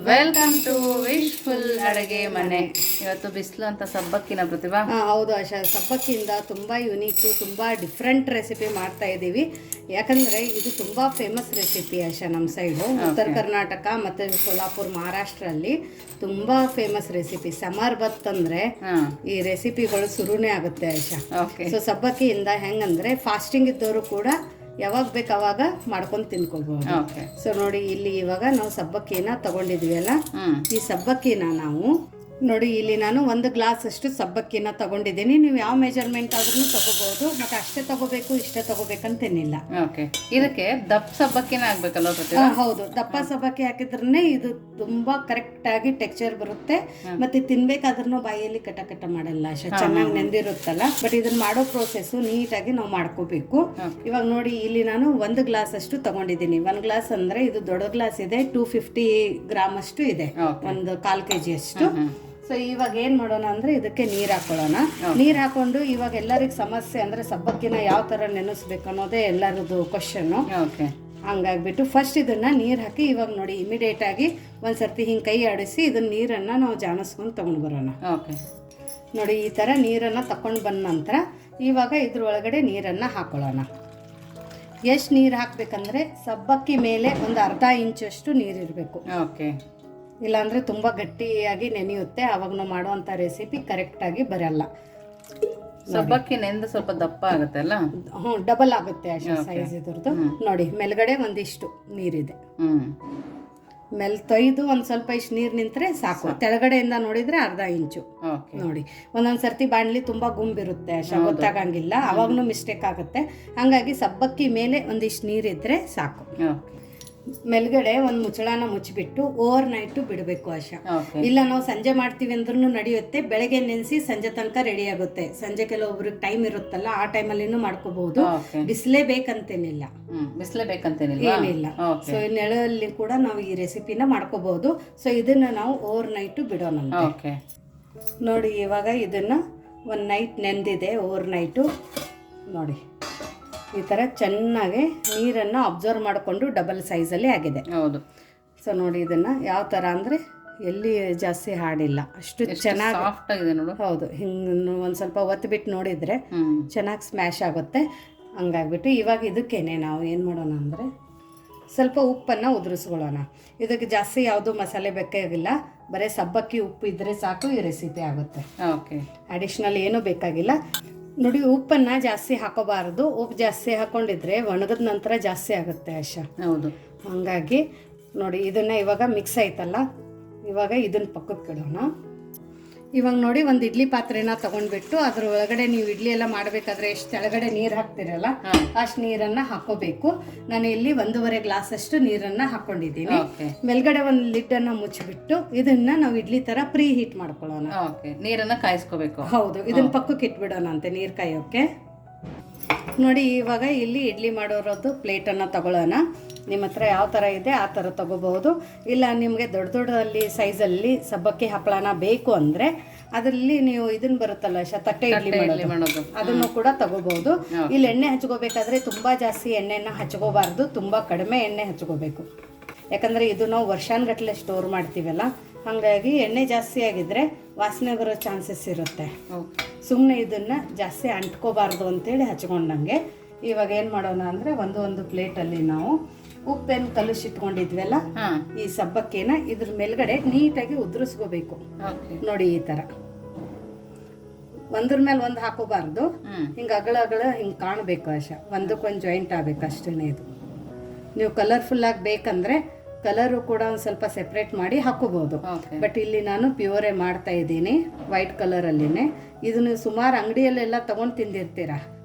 Welcome to wishful ಅಡುಗೆ ಮನೆ. ಇವತ್ತು ಬಿಸಿಲು ಅಂತ ಸಬ್ಬಕ್ಕಿನ ಪ್ರತಿಭಾ. ಹೌದು ಆಶಾ, ಸಬ್ಬಕ್ಕಿಯಿಂದ ತುಂಬ ಯುನೀಕು, ತುಂಬ ಡಿಫ್ರೆಂಟ್ ರೆಸಿಪಿ ಮಾಡ್ತಾ ಇದ್ದೀವಿ. ಯಾಕಂದರೆ ಇದು ತುಂಬ ಫೇಮಸ್ ರೆಸಿಪಿ ಆಶಾ. ನಮ್ಮ ಸೈಡು ಉತ್ತರ ಕರ್ನಾಟಕ ಮತ್ತು ಸೋಲಾಪುರ್ ಮಹಾರಾಷ್ಟ್ರಲ್ಲಿ ತುಂಬ ಫೇಮಸ್ ರೆಸಿಪಿ. ಸಮರ್ ಬತ್ತಂದರೆ ಈ ರೆಸಿಪಿಗಳು ಶುರುನೇ ಆಗುತ್ತೆ ಆಶಾ. ಸೊ ಸಬ್ಬಕ್ಕಿಯಿಂದ ಹೆಂಗಂದರೆ ಫಾಸ್ಟಿಂಗ್ ಇದ್ದವರು ಕೂಡ ಯಾವಾಗ ಬೇಕು ಅವಾಗ ಮಾಡ್ಕೊಂಡು ತಿನ್ಕೊಳ್ಬಹುದು. ಸೊ ನೋಡಿ, ಇಲ್ಲಿ ಇವಾಗ ನಾವು ಸಬ್ಬಕ್ಕಿನ ತಗೊಂಡಿದ್ವಿ ಅಲ್ಲ, ಈ ಸಬ್ಬಕ್ಕಿನ ನಾವು ನೋಡಿ ಇಲ್ಲಿ ನಾನು 1 ಗ್ಲಾಸ್ ಅಷ್ಟು ಸಬ್ಬಕ್ಕಿನ ತಗೊಂಡಿದ್ದೀನಿ. ನೀವು ಯಾವ ಮೆಜರ್ಮೆಂಟ್ ಆದ್ರೂ ತಗೋಬಹುದು, ಮತ್ತೆ ಅಷ್ಟೇ ತಗೋಬೇಕು ಇಷ್ಟೇ ತಗೋಬೇಕಂತೇನಿಲ್ಲ. ಇದಕ್ಕೆ ದಪ್ಪ ಸಬ್ಬಕ್ಕಿನ ಆಗ್ಬೇಕಲ್ಲ? ಹೌದು, ದಪ್ಪ ಸಬ್ಬಕ್ಕಿ ಹಾಕಿದ್ರೇ ಇದು ತುಂಬಾ ಕರೆಕ್ಟ್ ಆಗಿ ಟೆಕ್ಸ್ಚರ್ ಬರುತ್ತೆ. ಮತ್ತೆ ತಿನ್ಬೇಕಾದ್ರೂ ಬಾಯಲ್ಲಿ ಕಟ ಕಟ ಮಾಡಲ್ಲ, ಚೆನ್ನಾಗಿ ನೆಂದಿರುತ್ತಲ್ಲ. ಬಟ್ ಇದನ್ನ ಮಾಡೋ ಪ್ರೋಸೆಸ್ ನೀಟಾಗಿ ನಾವು ಮಾಡ್ಕೋಬೇಕು. ಇವಾಗ ನೋಡಿ, ಇಲ್ಲಿ ನಾನು 1 ಗ್ಲಾಸ್ ಅಷ್ಟು ತಗೊಂಡಿದ್ದೀನಿ. 1 ಗ್ಲಾಸ್ ಅಂದ್ರೆ ಇದು ದೊಡ್ಡ ಗ್ಲಾಸ್ ಇದೆ, 250 ಗ್ರಾಮ್ ಅಷ್ಟು ಇದೆ, ಒಂದು 1/4 kg ಅಷ್ಟು. ಸೊ ಇವಾಗ ಏನ್ ಮಾಡೋಣ ಅಂದ್ರೆ ಇದಕ್ಕೆ ನೀರ್ ಹಾಕೊಳ್ಳೋಣ. ನೀರ್ ಹಾಕೊಂಡು ಇವಾಗ ಎಲ್ಲರಿಗೂ ಸಮಸ್ಯೆ ಅಂದ್ರೆ ಸಬ್ಬಕ್ಕಿನ ಯಾವ ತರ ನೆನೆಸ್ಬೇಕು ಅನ್ನೋದೇ ಎಲ್ಲರದ್ದು ಕ್ವಶನ್. ಹಂಗಾಗ್ಬಿಟ್ಟು ಫಸ್ಟ್ ಇದನ್ನ ನೀರ್ ಹಾಕಿ ಇವಾಗ ನೋಡಿ ಇಮಿಡಿಯೇಟ್ ಆಗಿ ಒಂದ್ಸರ್ತಿ ಹಿಂಗ್ ಕೈ ಆಡಿಸಿ ಇದನ್ನ ನೀರನ್ನ ನಾವು ಜಾಣಿಸ್ಕೊಂಡು ತಗೊಂಡ್ ಬರೋಣ. ನೋಡಿ, ಈ ತರ ನೀರನ್ನ ತಕೊಂಡ್ ಬಂದ ನಂತರ ಇವಾಗ ಇದ್ರೊಳಗಡೆ ನೀರನ್ನ ಹಾಕೊಳ್ಳೋಣ. ಎಷ್ಟು ನೀರು ಹಾಕ್ಬೇಕಂದ್ರೆ ಸಬ್ಬಕ್ಕಿ ಮೇಲೆ ಒಂದು ಅರ್ಧ ಇಂಚಷ್ಟು ನೀರಿರಬೇಕು. ಇಲ್ಲಾಂದ್ರೆ ತುಂಬ ಗಟ್ಟಿಯಾಗಿ ನೆನೆಯುತ್ತೆ, ಅವಾಗ ನಾವು ಮಾಡುವಂಥ ರೆಸಿಪಿ ಕರೆಕ್ಟಾಗಿ ಬರಲ್ಲ. ಸಬ್ಬಕ್ಕಿ ನೆಂದು ಸ್ವಲ್ಪ ದಪ್ಪ ಆಗುತ್ತೆ ಅಲ್ಲ? ಡಬಲ್ ಆಗುತ್ತೆ ಅಷ್ಟೇ ಸೈಜ್ ಇದ್ರದ್ದು. ನೋಡಿ, ಮೇಲ್ಗಡೆ ಒಂದಿಷ್ಟು ನೀರಿದೆ, ಮೇಲ್ ತೊಯ್ದು ಒಂದ್ ಸ್ವಲ್ಪ ಇಷ್ಟು ನೀರು ನಿಂತ್ರೆ ಸಾಕು. ಕೆಳಗಡೆಯಿಂದ ನೋಡಿದ್ರೆ ಅರ್ಧ ಇಂಚು. ನೋಡಿ, ಒಂದೊಂದ್ಸರ್ತಿ ಬಾಣ್ಲಿ ತುಂಬಾ ಗುಂಬಿರುತ್ತೆ ಅಷ್ಟೇ, ಗೊತ್ತಾಗಂಗಿಲ್ಲ, ಅವಾಗ್ನು ಮಿಸ್ಟೇಕ್ ಆಗುತ್ತೆ. ಹಂಗಾಗಿ ಸಬ್ಬಕ್ಕಿ ಮೇಲೆ ಒಂದಿಷ್ಟು ನೀರಿದ್ರೆ ಸಾಕು. ಮೇಲ್ಗಡೆ ಒಂದು ಮುಚ್ಚಳನ ಮುಚ್ಚಿಬಿಟ್ಟು ಓವರ್ ನೈಟ್ ಬಿಡಬೇಕು ಆಶಾ. ಇಲ್ಲ ನಾವು ಸಂಜೆ ಮಾಡ್ತೀವಿ ಅಂದ್ರೂ ನಡೆಯುತ್ತೆ, ಬೆಳಗ್ಗೆ ನೆನೆಸಿ ಸಂಜೆ ತನಕ ರೆಡಿ ಆಗುತ್ತೆ. ಸಂಜೆ ಕೆಲವೊಬ್ರಿಗೆ ಟೈಮ್ ಇರುತ್ತಲ್ಲ, ಆ ಟೈಮಲ್ಲಿನೂ ಮಾಡ್ಕೋಬಹುದು. ಬಿಸಿಲೇ ಬೇಕಂತೇನಿಲ್ಲ, ಏನಿಲ್ಲ. ಸೊ ನೆಳಲ್ಲಿ ಕೂಡ ನಾವು ಈ ರೆಸಿಪಿನ ಮಾಡ್ಕೋಬಹುದು. ಸೊ ಇದನ್ನ ನಾವು ಓವರ್ ನೈಟ್ ಬಿಡೋಣ. ನೋಡಿ, ಇವಾಗ ಇದನ್ನ 1 ನೈಟ್ ನೆಂದಿದೆ, ಓವರ್ ನೈಟು. ನೋಡಿ, ಈ ಥರ ಚೆನ್ನಾಗಿ ನೀರನ್ನು ಅಬ್ಸರ್ವ್ ಮಾಡಿಕೊಂಡು ಡಬಲ್ ಸೈಜಲ್ಲಿ ಆಗಿದೆ. ಹೌದು. ಸೊ ನೋಡಿ, ಇದನ್ನು ಯಾವ ಥರ ಅಂದರೆ ಎಲ್ಲಿ ಜಾಸ್ತಿ ಹಾಡಿಲ್ಲ, ಅಷ್ಟು ಚೆನ್ನಾಗಿ ಸಾಫ್ಟ್ ಆಗಿದೆ ನೋಡು. ಹೌದು, ಹಿಂಗೆ ಒಂದು ಸ್ವಲ್ಪ ಒತ್ತಿಬಿಟ್ಟು ನೋಡಿದರೆ ಚೆನ್ನಾಗಿ ಸ್ಮ್ಯಾಶ್ ಆಗುತ್ತೆ. ಹಂಗಾಗ್ಬಿಟ್ಟು ಇವಾಗ ಇದಕ್ಕೇನೆ ನಾವು ಏನು ಮಾಡೋಣ ಅಂದರೆ ಸ್ವಲ್ಪ ಉಪ್ಪನ್ನು ಉದುರಿಸ್ಕೊಳ್ಳೋಣ. ಇದಕ್ಕೆ ಜಾಸ್ತಿ ಯಾವುದು ಮಸಾಲೆ ಬೇಕಾಗಿಲ್ಲ, ಬರೀ ಸಬ್ಬಕ್ಕಿ ಉಪ್ಪು ಇದ್ದರೆ ಸಾಕು, ಈ ರೆಸಿಪಿ ಆಗುತ್ತೆ. ಅಡಿಷ್ನಲ್ ಏನೂ ಬೇಕಾಗಿಲ್ಲ. ನೋಡಿ, ಉಪ್ಪನ್ನು ಜಾಸ್ತಿ ಹಾಕೋಬಾರ್ದು. ಉಪ್ಪು ಜಾಸ್ತಿ ಹಾಕೊಂಡಿದ್ರೆ ಒಣಗದ ನಂತರ ಜಾಸ್ತಿ ಆಗುತ್ತೆ ಆಶಾ. ಹೌದು. ಹಾಗಾಗಿ ನೋಡಿ, ಇದನ್ನ ಇವಾಗ ಮಿಕ್ಸ್ ಆಯ್ತಲ್ಲ, ಇವಾಗ ಇದನ್ನ ಪಕ್ಕಕ್ಕೆ ಇಡೋಣ. ಇವಾಗ ನೋಡಿ, ಒಂದು ಇಡ್ಲಿ ಪಾತ್ರೆನ ತಗೊಂಡ್ಬಿಟ್ಟು ಅದ್ರ ಒಳಗಡೆ ನೀವು ಇಡ್ಲಿ ಎಲ್ಲ ಮಾಡಬೇಕಾದ್ರೆ ಎಷ್ಟು ಕೆಳಗಡೆ ನೀರು ಹಾಕ್ತಿರಲ್ಲ, ಅಷ್ಟು ನೀರನ್ನ ಹಾಕೋಬೇಕು. ನಾನು ಇಲ್ಲಿ 1.5 ಗ್ಲಾಸ್ ಅಷ್ಟು ನೀರನ್ನ ಹಾಕೊಂಡಿದ್ದೀನಿ. ಮೇಲ್ಗಡೆ ಒಂದು ಲಿಡ್ಡನ್ನ ಮುಚ್ಚಿಬಿಟ್ಟು ಇದನ್ನ ನಾವು ಇಡ್ಲಿ ತರ ಪ್ರೀ ಹೀಟ್ ಮಾಡ್ಕೊಳ್ಳೋಣ. ನೀರನ್ನ ಕಾಯಿಸ್ಕೋಬೇಕು. ಹೌದು, ಇದನ್ನ ಪಕ್ಕಕ್ಕೆ ಇಟ್ಬಿಡೋಣ ಅಂತೆ ನೀರು ಕಾಯೋಕೆ. ನೋಡಿ, ಇವಾಗ ಇಲ್ಲಿ ಇಡ್ಲಿ ಮಾಡೋರದ್ದು ಪ್ಲೇಟನ್ನು ತಗೊಳ್ಳೋಣ. ನಿಮ್ಮ ಹತ್ರ ಯಾವ ಥರ ಇದೆ ಆ ಥರ ತಗೋಬಹುದು. ಇಲ್ಲ ನಿಮಗೆ ದೊಡ್ಡ ದೊಡ್ಡದಲ್ಲಿ ಸೈಜಲ್ಲಿ ಸಬ್ಬಕ್ಕಿ ಹಪ್ಪಳನ ಬೇಕು ಅಂದರೆ ಅದರಲ್ಲಿ ನೀವು ಇದನ್ನ ಬರುತ್ತಲ್ಲ ತಟ್ಟೆ ಇಡ್ಲಿ ಮಾಡೋದು, ಅದನ್ನು ಕೂಡ ತಗೋಬಹುದು. ಇಲ್ಲಿ ಎಣ್ಣೆ ಹಚ್ಕೋಬೇಕಾದ್ರೆ ತುಂಬ ಜಾಸ್ತಿ ಎಣ್ಣೆನ ಹಚ್ಕೋಬಾರ್ದು, ತುಂಬ ಕಡಿಮೆ ಎಣ್ಣೆ ಹಚ್ಕೋಬೇಕು. ಯಾಕಂದರೆ ಇದು ನಾವು ವರ್ಷಾನುಗಟ್ಟಲೆ ಸ್ಟೋರ್ ಮಾಡ್ತೀವಲ್ಲ, ಹಾಗಾಗಿ ಎಣ್ಣೆ ಜಾಸ್ತಿ ಆಗಿದ್ರೆ ವಾಸನೆ ಬರೋ ಚಾನ್ಸಸ್ ಇರುತ್ತೆ. ಸುಮ್ಮನೆ ಇದನ್ನು ಜಾಸ್ತಿ ಅಂಟ್ಕೋಬಾರ್ದು ಅಂತೇಳಿ ಹಚ್ಕೊಂಡಂಗೆ. ಇವಾಗ ಏನು ಮಾಡೋಣ ಅಂದರೆ ಒಂದು ಪ್ಲೇಟಲ್ಲಿ ನಾವು ಉಪ್ಪೇನು ಕಲಸಿಟ್ಕೊಂಡಿದ್ವಲ್ಲ ಈ ಸಬ್ಬಕ್ಕಿನ ಇದ್ರ ಮೇಲ್ಗಡೆ ನೀಟಾಗಿ ಉದುರಿಸ್ಕೋಬೇಕು. ನೋಡಿ, ಈ ಥರ ಒಂದ್ರ ಮೇಲೆ ಒಂದು ಹಾಕೋಬಾರ್ದು, ಹಿಂಗೆ ಅಗಳ ಹಿಂಗೆ ಕಾಣಬೇಕು ಆಶಾ. ಒಂದಕ್ಕೊಂದು ಜಾಯಿಂಟ್ ಆಗಬೇಕು ಅಷ್ಟೇ. ಇದು ನೀವು ಕಲರ್ಫುಲ್ಲಾಗಿ ಬೇಕಂದರೆ ಕಲರು ಕೂಡ ಒಂದು ಸ್ವಲ್ಪ ಸೆಪ್ರೇಟ್ ಮಾಡಿ ಹಾಕೋಬಹುದು. ಬಟ್ ಇಲ್ಲಿ ನಾನು ಪ್ಯೂರೇ ಮಾಡ್ತಾ ಇದ್ದೀನಿ, ವೈಟ್ ಕಲರಲ್ಲಿನೇ. ಇದನ್ನು ಸುಮಾರು ಅಂಗಡಿಯಲ್ಲೆಲ್ಲ ತೊಗೊಂಡು ತಿಂದಿರ್ತೀರ.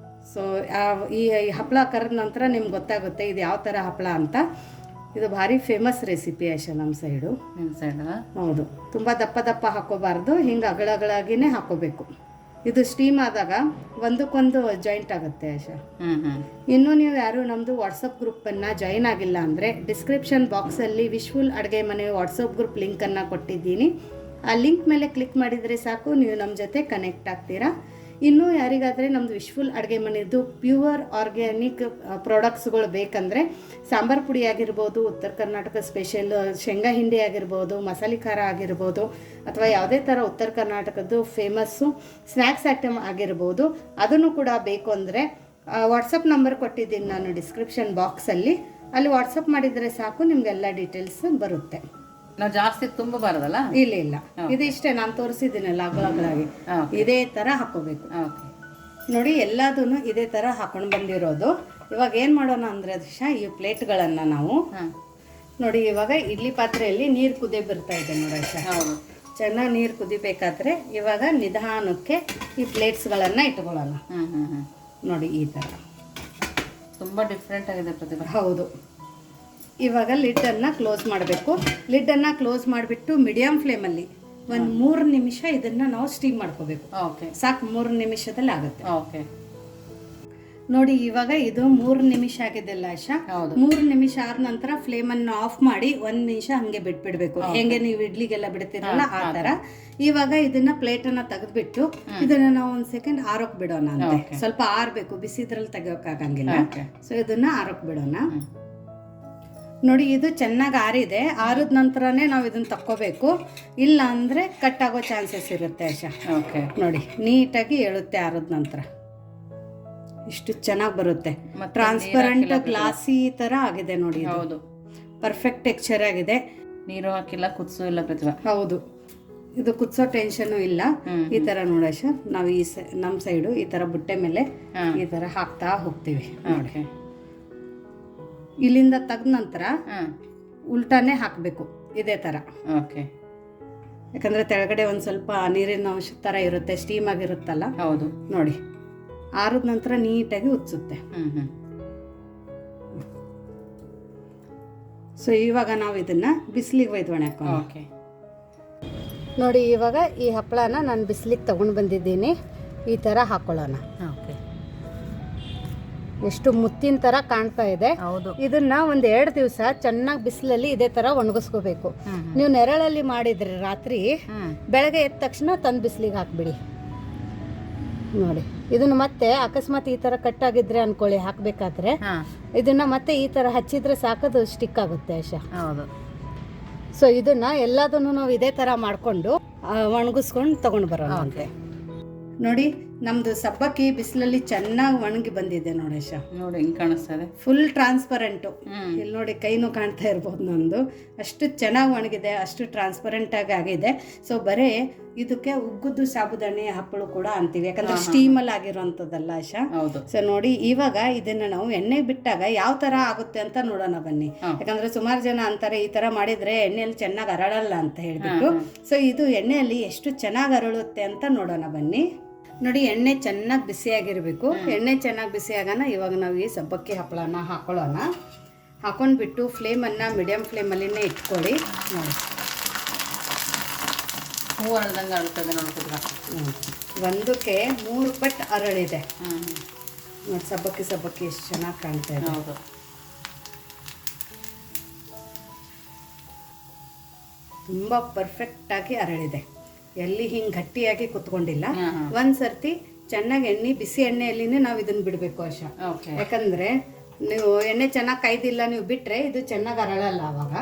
ಸೊ ಈ ಹಪ್ಪಳ ಕರೆದ ನಂತರ ನಿಮ್ಗೆ ಗೊತ್ತಾಗುತ್ತೆ ಇದು ಯಾವ ಥರ ಹಪ್ಪಳ ಅಂತ. ಇದು ಭಾರಿ ಫೇಮಸ್ ರೆಸಿಪಿ ಆಶಾ ನಮ್ಮ ಸೈಡು. ಹೌದು, ತುಂಬ ದಪ್ಪ ಹಾಕೋಬಾರ್ದು, ಹಿಂಗೆ ಅಗಳಾಗಿನೇ ಹಾಕೋಬೇಕು. ಇದು ಸ್ಟೀಮ್ ಆದಾಗ ಒಂದಕ್ಕೊಂದು ಜಾಯಿಂಟ್ ಆಗುತ್ತೆ ಆಶಾ. ಇನ್ನೂ ನೀವು ಯಾರು ನಮ್ಮದು ವಾಟ್ಸಪ್ ಗ್ರೂಪನ್ನು ಜಾಯಿನ್ ಆಗಿಲ್ಲ ಅಂದರೆ ಡಿಸ್ಕ್ರಿಪ್ಷನ್ ಬಾಕ್ಸಲ್ಲಿ ವಿಶ್ಫುಲ್ ಅಡುಗೆ ಮನೆ ವಾಟ್ಸಪ್ ಗ್ರೂಪ್ ಲಿಂಕನ್ನು ಕೊಟ್ಟಿದ್ದೀನಿ. ಆ ಲಿಂಕ್ ಮೇಲೆ ಕ್ಲಿಕ್ ಮಾಡಿದರೆ ಸಾಕು, ನೀವು ನಮ್ಮ ಜೊತೆ ಕನೆಕ್ಟ್ ಆಗ್ತೀರಾ. ಇನ್ನೂ ಯಾರಿಗಾದರೆ ನಮ್ಮದು ವಿಶ್ಫುಲ್ ಅಡುಗೆ ಮನೆಯದು ಪ್ಯೂರ್ ಆರ್ಗ್ಯಾನಿಕ್ ಪ್ರಾಡಕ್ಟ್ಸ್ಗಳು ಬೇಕಂದರೆ ಸಾಂಬಾರು ಪುಡಿ ಆಗಿರ್ಬೋದು, ಉತ್ತರ ಕರ್ನಾಟಕ ಸ್ಪೆಷಲ್ ಶೇಂಗಾ ಹಿಂಡಿ ಆಗಿರ್ಬೋದು, ಮಸಾಲೆ ಖಾರ ಆಗಿರ್ಬೋದು, ಅಥವಾ ಯಾವುದೇ ಥರ ಉತ್ತರ ಕರ್ನಾಟಕದ್ದು ಫೇಮಸ್ಸು ಸ್ನ್ಯಾಕ್ಸ್ ಐಟಮ್ ಆಗಿರ್ಬೋದು, ಅದನ್ನು ಕೂಡ ಬೇಕು ಅಂದರೆ ವಾಟ್ಸಪ್ ನಂಬರ್ ಕೊಟ್ಟಿದ್ದೀನಿ ನಾನು ಡಿಸ್ಕ್ರಿಪ್ಷನ್ ಬಾಕ್ಸಲ್ಲಿ. ಅಲ್ಲಿ ವಾಟ್ಸಪ್ ಮಾಡಿದರೆ ಸಾಕು, ನಿಮಗೆಲ್ಲ ಡೀಟೇಲ್ಸ್ ಬರುತ್ತೆ. ನಾವು ಜಾಸ್ತಿ ತುಂಬಬಾರದಲ್ಲ? ಇಲ್ಲ, ಇದು ಇಷ್ಟೇ ನಾನು ತೋರಿಸಿದ್ದೀನಲ್ಲ ಅಗಳಾಗಿ, ಇದೇ ಥರ ಹಾಕೋಬೇಕು. ನೋಡಿ ಎಲ್ಲದೂ ಇದೇ ಥರ ಹಾಕೊಂಡು ಬಂದಿರೋದು. ಇವಾಗ ಏನು ಮಾಡೋಣ ಅಂದರೆ ದಿಶಾ, ಈ ಪ್ಲೇಟ್ಗಳನ್ನು ನಾವು ನೋಡಿ, ಇವಾಗ ಇಡ್ಲಿ ಪಾತ್ರೆಯಲ್ಲಿ ನೀರು ಕುದಿ ಬರ್ತಾ ಇದೆ ನೋಡಿ ಅಷ್ಟೇ. ಚೆನ್ನಾಗಿ ನೀರು ಕುದಿಬೇಕಾದ್ರೆ ಇವಾಗ ನಿಧಾನಕ್ಕೆ ಈ ಪ್ಲೇಟ್ಸ್ಗಳನ್ನು ಇಟ್ಕೊಳ್ಳೋಣ. ನೋಡಿ ಈ ಥರ ತುಂಬ ಡಿಫ್ರೆಂಟ್ ಆಗಿದೆ ಪ್ರತಿಭಾ. ಹೌದು. ಇವಾಗ ಲಿಡ್ಡನ್ನು ಕ್ಲೋಸ್ ಮಾಡಬೇಕು. ಲಿಡ್ಡನ್ನು ಕ್ಲೋಸ್ ಮಾಡಿಬಿಟ್ಟು ಮೀಡಿಯಮ್ ಫ್ಲೇಮಲ್ಲಿ ಒಂದು 3 ನಿಮಿಷ ಇದನ್ನು ನಾವು ಸ್ಟೀಮ್ ಮಾಡ್ಕೋಬೇಕು. ಸಾಕು, 3 ನಿಮಿಷದಲ್ಲಿ ಆಗುತ್ತೆ. ನೋಡಿ ಇವಾಗ ಇದು 3 ನಿಮಿಷ ಆಗಿದೆಲ್ಲ ಆಶಾ. 3 ನಿಮಿಷ ಆದ ನಂತರ ಫ್ಲೇಮನ್ನು ಆಫ್ ಮಾಡಿ 1 ನಿಮಿಷ ಹಂಗೆ ಬಿಟ್ಬಿಡ್ಬೇಕು. ಹೆಂಗೆ ನೀವು ಇಡ್ಲಿಗೆಲ್ಲ ಬಿಡ್ತೀರಲ್ಲ ಆ ಥರ. ಇವಾಗ ಇದನ್ನ ಪ್ಲೇಟನ್ನು ತೆಗೆದ್ಬಿಟ್ಟು ಇದನ್ನ ನಾವು 1 ಸೆಕೆಂಡ್ ಆರೋಕ್ ಬಿಡೋಣ ಅಂತ. ಸ್ವಲ್ಪ ಆರಬೇಕು, ಬಿಸಿ ಇದ್ರಲ್ಲಿ ತೆಗಿಯೋಕ್ಕಾಗಂಗಿಲ್ಲ. ಸೊ ಇದನ್ನ ಆರೋಕ್ ಬಿಡೋಣ. ನೋಡಿ ಇದು ಚೆನ್ನಾಗಿ ಆರಿದೆ. ಆರಿದ ನಂತರನೇ ನಾವು ಇದನ್ನ ತಕ್ಕೋಬೇಕು, ಇಲ್ಲ ಅಂದರೆ ಕಟ್ ಆಗೋ ಚಾನ್ಸಸ್ ಇರುತ್ತೆ ಆಶಾ. ನೋಡಿ ನೀಟಾಗಿ ಏಳುತ್ತೆ ಆರಿದ ನಂತರ. ಇಷ್ಟು ಚೆನ್ನಾಗಿ ಬರುತ್ತೆ, ಟ್ರಾನ್ಸ್ಪರೆಂಟ್ ಗ್ಲಾಸಿ ಥರ ಆಗಿದೆ ನೋಡಿ. ಹೌದು, ಪರ್ಫೆಕ್ಟ್ ಟೆಕ್ಸ್ಚರ್ ಆಗಿದೆ. ನೀರು ಹಾಕಿಲ್ಲ, ಕುದಿಸೂ ಇಲ್ಲ ಪ್ರತಿಭಾ. ಹೌದು, ಇದು ಕುದಿಸೋ ಟೆನ್ಷನ್ನು ಇಲ್ಲ. ಈ ಥರ ನೋಡಶ ನಾವು ನಮ್ಮ ಸೈಡು ಈ ಥರ ಬುಟ್ಟೆ ಮೇಲೆ ಈ ಥರ ಹಾಕ್ತಾ ಹೋಗ್ತೀವಿ ನೋಡಿ. ಇಲ್ಲಿಂದ ತೆಗೆದ ನಂತರ ಉಲ್ಟಾನೇ ಹಾಕಬೇಕು ಇದೇ ಥರ. ಯಾಕಂದರೆ ತೆಳಗಡೆ ಒಂದು ಸ್ವಲ್ಪ ನೀರಿನ ಅಂಶ ಥರ ಇರುತ್ತೆ, ಸ್ಟೀಮ್ ಆಗಿರುತ್ತಲ್ಲ. ಹೌದು ನೋಡಿ, ಆರಿದ ನಂತರ ನೀಟಾಗಿ ಉಜ್ಸುತ್ತೆ. ಸೊ ಇವಾಗ ನಾವು ಇದನ್ನ ಬಿಸಿಲಿಗೆ ಒಯ್ದು ಹಾಕೋಣ. ನೋಡಿ ಇವಾಗ ಈ ಹಪ್ಪಳನ ನಾನು ಬಿಸಿಲಿಗೆ ತಗೊಂಡು ಬಂದಿದ್ದೀನಿ. ಈ ಥರ ಹಾಕೊಳ್ಳೋಣ. ಎಷ್ಟು ಮುತ್ತಿನ ಥರ ಕಾಣ್ತಾ ಇದೆ. ಇದನ್ನ 1-2 ದಿವಸ ಚೆನ್ನಾಗಿ ಬಿಸಿಲಲ್ಲಿ ಇದೇ ಥರ ಒಣಗಿಸ್ಕೋಬೇಕು. ನೀವು ನೆರಳಲ್ಲಿ ಮಾಡಿದ್ರೆ ರಾತ್ರಿ, ಬೆಳಗ್ಗೆ ಎದ್ದ ತಕ್ಷಣ ತಂದು ಬಿಸಿಲಿಗೆ ಹಾಕ್ಬಿಡಿ. ನೋಡಿ ಇದನ್ನು ಮತ್ತೆ ಅಕಸ್ಮಾತ್ ಈ ಥರ ಕಟ್ಟಾಗಿದ್ರೆ ಅನ್ಕೊಳ್ಳಿ, ಹಾಕಬೇಕಾದ್ರೆ ಇದನ್ನ ಮತ್ತೆ ಈ ಥರ ಹಚ್ಚಿದ್ರೆ ಸಾಕದು ಸ್ಟಿಕ್ ಆಗುತ್ತೆ ಆಶಾ. ಸೊ ಇದನ್ನ ಎಲ್ಲದನ್ನು ನಾವು ಇದೇ ಥರ ಮಾಡಿಕೊಂಡು ಒಣಗಿಸ್ಕೊಂಡು ತಗೊಂಡು ಬರೋಣ ಅಂತೆ. ನೋಡಿ ನಮ್ದು ಸಬ್ಬಕ್ಕಿ ಬಿಸಿಲಲ್ಲಿ ಚೆನ್ನಾಗಿ ಒಣಗಿ ಬಂದಿದೆ ನೋಡಿ ಆಶಾ. ನೋಡಿ ಹಿಂಗೆ ಕಾಣಿಸ್ತಾ ಇದೆ, ಫುಲ್ ಟ್ರಾನ್ಸ್ಪರೆಂಟು. ಇಲ್ಲಿ ನೋಡಿ ಕೈನೂ ಕಾಣ್ತಾ ಇರ್ಬೋದು ನಂದು. ಅಷ್ಟು ಚೆನ್ನಾಗಿ ಒಣಗಿದೆ, ಅಷ್ಟು ಟ್ರಾನ್ಸ್ಪರೆಂಟ್ ಆಗಿದೆ. ಸೊ ಬರೀ ಇದಕ್ಕೆ ಉಗ್ಗುದ್ದು ಸಾಬುದಾಣಿ ಹಪ್ಪಳು ಕೂಡ ಅಂತೀವಿ, ಯಾಕಂದ್ರೆ ಸ್ಟೀಮಲ್ಲಿ ಆಗಿರೋಂಥದ್ದಲ್ಲ ಆಶಾ. ಸೊ ನೋಡಿ ಇವಾಗ ಇದನ್ನ ನಾವು ಎಣ್ಣೆಗೆ ಬಿಟ್ಟಾಗ ಯಾವ ತರ ಆಗುತ್ತೆ ಅಂತ ನೋಡೋಣ ಬನ್ನಿ. ಯಾಕಂದ್ರೆ ಸುಮಾರು ಜನ ಅಂತಾರೆ ಈ ತರ ಮಾಡಿದ್ರೆ ಎಣ್ಣೆಯಲ್ಲಿ ಚೆನ್ನಾಗಿ ಅರಳಲ್ಲ ಅಂತ ಹೇಳ್ಬಿಟ್ಟು. ಸೊ ಇದು ಎಣ್ಣೆಯಲ್ಲಿ ಎಷ್ಟು ಚೆನ್ನಾಗಿ ಅರಳುತ್ತೆ ಅಂತ ನೋಡೋಣ ಬನ್ನಿ. ನೋಡಿ ಎಣ್ಣೆ ಚೆನ್ನಾಗಿ ಬಿಸಿಯಾಗಿರಬೇಕು. ಎಣ್ಣೆ ಚೆನ್ನಾಗಿ ಬಿಸಿಯಾಗೋಣ. ಇವಾಗ ನಾವು ಈ ಸಬ್ಬಕ್ಕಿ ಹಪ್ಪಳನ ಹಾಕೊಳ್ಳೋಣ. ಹಾಕೊಂಡ್ಬಿಟ್ಟು ಫ್ಲೇಮನ್ನು ಮೀಡಿಯಮ್ ಫ್ಲೇಮಲ್ಲಿನೇ ಇಟ್ಕೊಳ್ಳಿ. ನೋಡಿ ಹೂ ಅರಳ್ದಂಗೆ ಅರಳ್ತದೆ ನೋಡ್ತಿದ್ರ. ಒಂದಕ್ಕೆ 3 ಪಟ್ಟು ಅರಳಿದೆ ನೋಡಿ. ಸಬ್ಬಕ್ಕಿ ಎಷ್ಟು ಚೆನ್ನಾಗಿ ಕಾಣ್ತಾ ಇದೆ. ಹೌದು, ತುಂಬ ಪರ್ಫೆಕ್ಟಾಗಿ ಅರಳಿದೆ. ಎಲ್ಲಿ ಹಿಂಗೆ ಗಟ್ಟಿಯಾಗಿ ಕುತ್ಕೊಂಡಿಲ್ಲ. ಒಂದ್ಸರ್ತಿ ಚೆನ್ನಾಗಿ ಬಿಸಿ ಎಣ್ಣೆಯಲ್ಲಿನೇ ನಾವು ಇದನ್ನ ಬಿಡಬೇಕು ಆಶಾ. ಯಾಕಂದ್ರೆ ನೀವು ಎಣ್ಣೆ ಚೆನ್ನಾಗಿ ಕಾಯ್ದಿಲ್ಲ, ನೀವು ಬಿಟ್ರೆ ಇದು ಚೆನ್ನಾಗಿ ಅರಳಲ್ಲ ಅವಾಗ.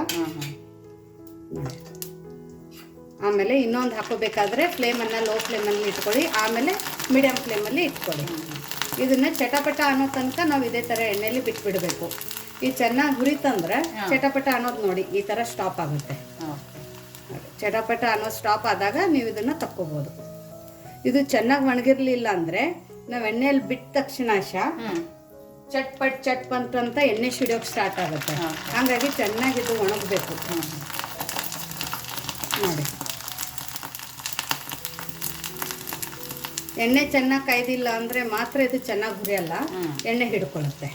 ಆಮೇಲೆ ಇನ್ನೊಂದು ಹಾಕೋಬೇಕಾದ್ರೆ ಫ್ಲೇಮನ್ನು ಲೋ ಫ್ಲೇಮಲ್ಲಿ ಇಟ್ಕೊಳ್ಳಿ, ಆಮೇಲೆ ಮೀಡಿಯಮ್ ಫ್ಲೇಮಲ್ಲಿ ಇಟ್ಕೊಳ್ಳಿ. ಇದನ್ನ ಚಟಪಟ ಅನ್ನೋ ತನಕ ನಾವು ಇದೇ ಥರ ಎಣ್ಣೆಯಲ್ಲಿ ಬಿಟ್ಬಿಡಬೇಕು. ಇದು ಚೆನ್ನಾಗಿ ಹುರಿತಂದ್ರೆ ಚಟಪಟ ಅನ್ನೋದು ನೋಡಿ ಈ ಥರ ಸ್ಟಾಪ್ ಆಗುತ್ತೆ. ಚಟಪಟ ಅನ್ನೋ ಸ್ಟಾಪ್ ಆದಾಗ ನೀವು ಇದನ್ನು ತಕ್ಕೋಬೋದು. ಇದು ಚೆನ್ನಾಗಿ ಒಣಗಿರ್ಲಿಲ್ಲ ಅಂದರೆ ನಾವು ಎಣ್ಣೆಯಲ್ಲಿ ಬಿಟ್ಟ ತಕ್ಷಣ ಆಶಾ ಚಟ್ಪಟ್ ಅಂತ ಎಣ್ಣೆ ಸಿಡಿಯೋಕೆ ಸ್ಟಾರ್ಟ್ ಆಗುತ್ತೆ. ಹಾಗಾಗಿ ಚೆನ್ನಾಗಿ ಇದು ಒಣಗಬೇಕು ನೋಡಿ. ಎಣ್ಣೆ ಚೆನ್ನಾಗಿ ಕಾಯ್ದಿಲ್ಲ ಅಂದರೆ ಮಾತ್ರ ಇದು ಚೆನ್ನಾಗಿ ಹುರಿಯಲ್ಲ, ಎಣ್ಣೆ ಹಿಡ್ಕೊಳ್ಳುತ್ತೆ.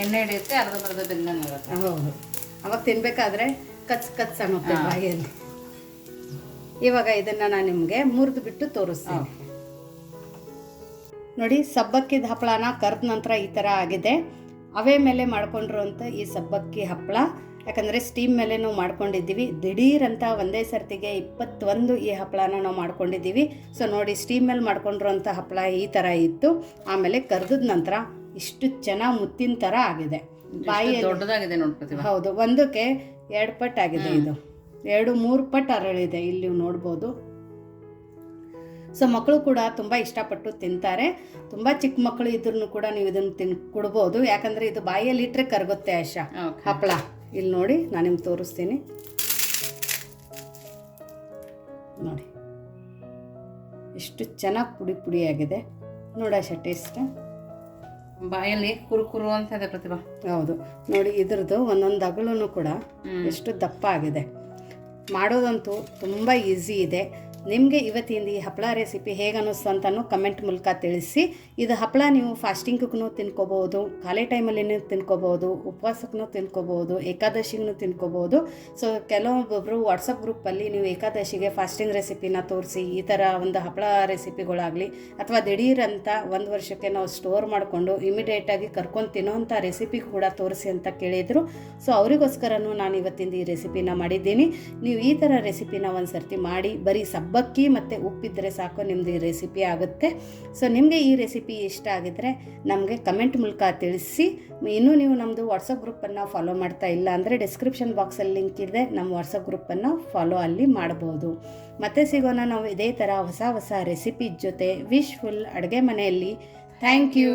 ಎಣ್ಣೆ ಹಿಡಿಯುತ್ತೆ, ಅರ್ಧ ಬೆಂದಂಗಾಗುತ್ತೆ. ಹೌದು, ಅವಾಗ ತಿನ್ಬೇಕಾದ್ರೆ ಕಚ್ ಅನ್ನುತ್ತೆ ಬಾಯಿಯಲ್ಲಿ. ಇವಾಗ ಇದನ್ನ ನಾನು ನಿಮಗೆ ಮುರಿದು ಬಿಟ್ಟು ತೋರಿಸ್ತೀನಿ ನೋಡಿ. ಸಬ್ಬಕ್ಕಿದ ಹಪ್ಪಳನ ಕರೆದ ನಂತರ ಈ ಥರ ಆಗಿದೆ. ಅವೇ ಮೇಲೆ ಮಾಡ್ಕೊಂಡಿರುವಂಥ ಈ ಸಬ್ಬಕ್ಕಿ ಹಪ್ಪಳ ಯಾಕಂದರೆ ಸ್ಟೀಮ್ ಮೇಲೆ ನಾವು ಮಾಡ್ಕೊಂಡಿದ್ದೀವಿ. ದಿಢೀರಂತ ಒಂದೇ ಸರ್ತಿಗೆ 21 ಈ ಹಪ್ಪಳನ ನಾವು ಮಾಡ್ಕೊಂಡಿದ್ದೀವಿ. ಸೊ ನೋಡಿ, ಸ್ಟೀಮ್ ಮೇಲೆ ಮಾಡ್ಕೊಂಡಿರೋಂಥ ಹಪ್ಪಳ ಈ ಥರ ಇತ್ತು. ಆಮೇಲೆ ಕರ್ದದ ನಂತರ ಇಷ್ಟು ಚೆನ್ನಾಗಿ ಮುತ್ತಿನ ಥರ ಆಗಿದೆ. ಬಾಯಿ ದೊಡ್ಡದಾಗಿದೆ ನೋಡಿ. ಹೌದು, ಒಂದಕ್ಕೆ 2 ಪಟ್ಟು ಆಗಿದೆ. ಇದು 2-3 ಪಟ್ಟು ಅರಳಿದೆ, ಇಲ್ಲಿ ನೀವು ನೋಡ್ಬೋದು. ಸೊ ಮಕ್ಕಳು ಕೂಡ ತುಂಬ ಇಷ್ಟಪಟ್ಟು ತಿಂತಾರೆ. ತುಂಬ ಚಿಕ್ಕ ಮಕ್ಕಳು ಇದ್ರೂ ಕೂಡ ನೀವು ಇದನ್ನು ಕೊಡ್ಬೋದು. ಯಾಕಂದರೆ ಇದು ಬಾಯಲ್ಲಿ ಇಟ್ಟರೆ ಕರಗುತ್ತೆ ಆಶಾ ಹಪ್ಪಳ. ಇಲ್ಲಿ ನೋಡಿ, ನಾನು ನಿಮ್ಗೆ ತೋರಿಸ್ತೀನಿ. ನೋಡಿ ಎಷ್ಟು ಚೆನ್ನಾಗಿ ಪುಡಿಯಾಗಿದೆ ನೋಡಿ ಆಶಾ. ಟೇಸ್ಟ್ ಬಾಯಲ್ಲಿ ಕುರುಕುರು ಅಂತ ಇದೆ ಪ್ರತಿಭಾ. ಹೌದು ನೋಡಿ, ಇದ್ರದ್ದು ಒಂದೊಂದು ಅಗಲೂ ಕೂಡ ಎಷ್ಟು ದಪ್ಪ ಆಗಿದೆ. ಮಾಡೋದಂತೂ ತುಂಬ ಈಸಿ ಇದೆ. ನಿಮಗೆ ಇವತ್ತಿಂದ ಈ ಹಪ್ಪಳ ರೆಸಿಪಿ ಹೇಗೆ ಅನ್ನಿಸ್ತು ಅಂತಲೂ ಕಮೆಂಟ್ ಮೂಲಕ ತಿಳಿಸಿ. ಇದು ಹಪ್ಪಳ ನೀವು ಫಾಸ್ಟಿಂಗ್ಗೂ ತಿನ್ಕೋಬೋದು, ಖಾಲಿ ಟೈಮಲ್ಲಿ ತಿನ್ಕೋಬೋದು, ಉಪವಾಸಕ್ಕೂ ತಿನ್ಕೋಬೋದು, ಏಕಾದಶಿಗೂ ತಿನ್ಕೋಬೋದು. ಸೊ ಕೆಲವೊಬ್ಬೊಬ್ಬರು ವಾಟ್ಸಪ್ ಗ್ರೂಪಲ್ಲಿ ನೀವು ಏಕಾದಶಿಗೆ ಫಾಸ್ಟಿಂಗ್ ರೆಸಿಪಿನ ತೋರಿಸಿ, ಈ ಥರ ಒಂದು ಹಪ್ಪಳ ರೆಸಿಪಿಗಳಾಗಲಿ ಅಥವಾ ದಿಢೀರಂತ 1 ವರ್ಷಕ್ಕೆ ನಾವು ಸ್ಟೋರ್ ಮಾಡಿಕೊಂಡು ಇಮಿಡಿಯೇಟಾಗಿ ಕರ್ಕೊಂಡು ತಿನ್ನೋವಂಥ ರೆಸಿಪಿ ಕೂಡ ತೋರಿಸಿ ಅಂತ ಕೇಳಿದರು. ಸೊ ಅವರಿಗೋಸ್ಕರನೂ ನಾನು ಇವತ್ತಿಂದ ಈ ರೆಸಿಪಿನ ಮಾಡಿದ್ದೀನಿ. ನೀವು ಈ ಥರ ರೆಸಿಪಿನ ಒಂದು ಸರ್ತಿ ಮಾಡಿ, ಬರೀ ಸಬ್ಬಕ್ಕಿ ಮತ್ತು ಉಪ್ಪಿದ್ರೆ ಸಾಕು, ನಿಮ್ಮದು ಈ ರೆಸಿಪಿ ಆಗುತ್ತೆ. ಸೊ ನಿಮಗೆ ಈ ರೆಸಿಪಿ ಇಷ್ಟ ಆಗಿದ್ದರೆ ನಮಗೆ ಕಮೆಂಟ್ ಮೂಲಕ ತಿಳಿಸಿ. ಇನ್ನೂ ನೀವು ನಮ್ಮದು ವಾಟ್ಸಪ್ ಗ್ರೂಪನ್ನು ಫಾಲೋ ಮಾಡ್ತಾ ಇಲ್ಲ ಅಂದರೆ ಡಿಸ್ಕ್ರಿಪ್ಷನ್ ಬಾಕ್ಸಲ್ಲಿ ಲಿಂಕ್ ಇದೆ, ನಮ್ಮ ವಾಟ್ಸಪ್ ಗ್ರೂಪನ್ನು ಫಾಲೋ ಅಲ್ಲಿ ಮಾಡ್ಬೋದು. ಮತ್ತೆ ಸಿಗೋಣ ನಾವು ಇದೇ ಥರ ಹೊಸ ರೆಸಿಪಿ ಜೊತೆ. ವಿಶ್ಫುಲ್ ಅಡುಗೆ ಮನೆಯಲ್ಲಿ. Thank you.